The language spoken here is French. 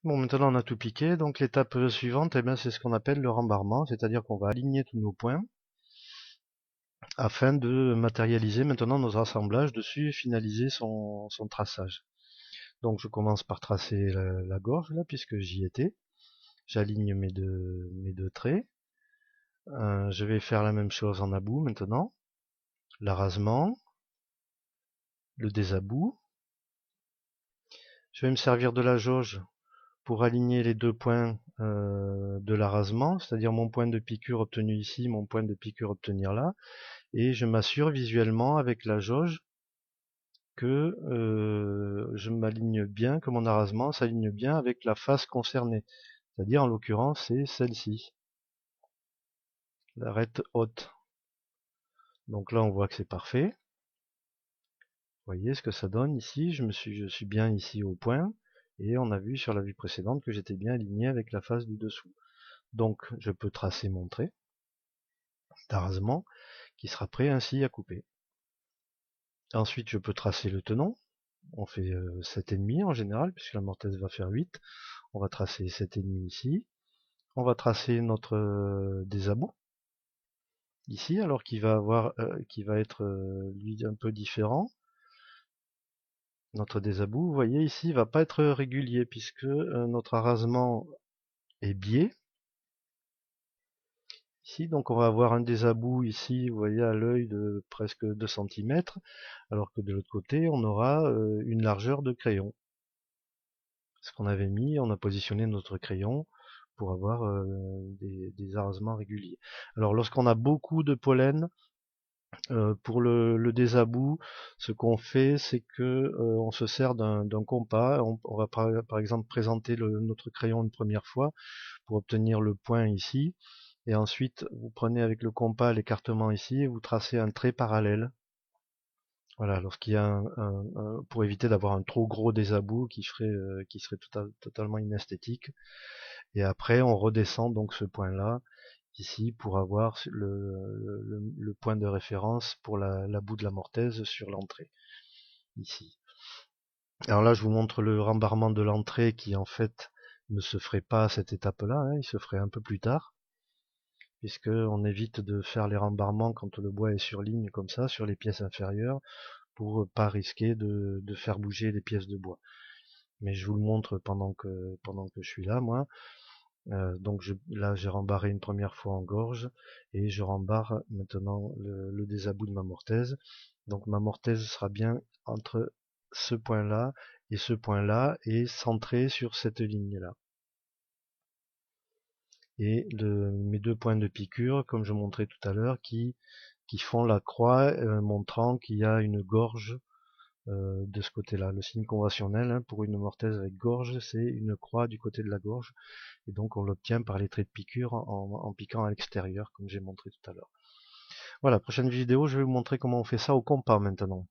Bon, maintenant on a tout piqué, donc l'étape suivante, eh bien, c'est ce qu'on appelle le rembarrement, c'est-à-dire qu'on va aligner tous nos points afin de matérialiser maintenant nos assemblages dessus et finaliser son traçage. Donc je commence par tracer la gorge là, puisque j'y étais. J'aligne mes deux traits. Je vais faire la même chose en about maintenant. L'arasement, le désabout. Je vais me servir de la jauge pour aligner les deux points de l'arasement, c'est-à-dire mon point de piqûre obtenu ici, mon point de piqûre obtenu là, et je m'assure visuellement avec la jauge que je m'aligne bien, que mon arasement s'aligne bien avec la face concernée, c'est-à-dire en l'occurrence c'est celle-ci, l'arête haute. Donc là on voit que c'est parfait. Vous voyez ce que ça donne ici, je suis bien ici au point, et on a vu sur la vue précédente que j'étais bien aligné avec la face du dessous. Donc je peux tracer mon trait d'arasement qui sera prêt ainsi à couper. Ensuite je peux tracer le tenon, on fait 7,5 en général puisque la mortaise va faire 8. On va tracer 7,5 ici. On va tracer notre désabout ici, alors qu'il va être lui un peu différent. Notre désabout, vous voyez ici, va pas être régulier puisque notre arasement est biais. Ici, donc on va avoir un désabout ici, vous voyez, à l'œil de presque 2 cm, alors que de l'autre côté, on aura une largeur de crayon. Ce qu'on avait mis, on a positionné notre crayon pour avoir des arasements réguliers. Alors lorsqu'on a beaucoup de pollen, pour le désabout, ce qu'on fait, c'est que on se sert d'un compas. On va par exemple présenter notre crayon une première fois pour obtenir le point ici. Et ensuite, vous prenez avec le compas l'écartement ici et vous tracez un trait parallèle. Voilà, lorsqu'il y a pour éviter d'avoir un trop gros désabout qui serait totalement inesthétique. Et après, on redescend donc ce point-là ici pour avoir le point de référence pour la bout de la mortaise sur l'entrée ici. Alors là, je vous montre le rembarrement de l'entrée qui en fait ne se ferait pas à cette étape-là, hein, il se ferait un peu plus tard, puisque on évite de faire les rembarrements quand le bois est sur ligne comme ça, sur les pièces inférieures, pour pas risquer de faire bouger les pièces de bois. Mais je vous le montre pendant que je suis là, moi. Donc là j'ai rembarré une première fois en gorge et je rembarre maintenant le désabout de ma mortaise. Donc ma mortaise sera bien entre ce point-là et centrée sur cette ligne-là. Et mes deux points de piqûre, comme je montrais tout à l'heure, qui font la croix montrant qu'il y a une gorge de ce côté-là. Le signe conventionnel hein, pour une mortaise avec gorge, c'est une croix du côté de la gorge. Et donc on l'obtient par les traits de piqûre en piquant à l'extérieur, comme j'ai montré tout à l'heure. Voilà, prochaine vidéo, je vais vous montrer comment on fait ça au compas maintenant.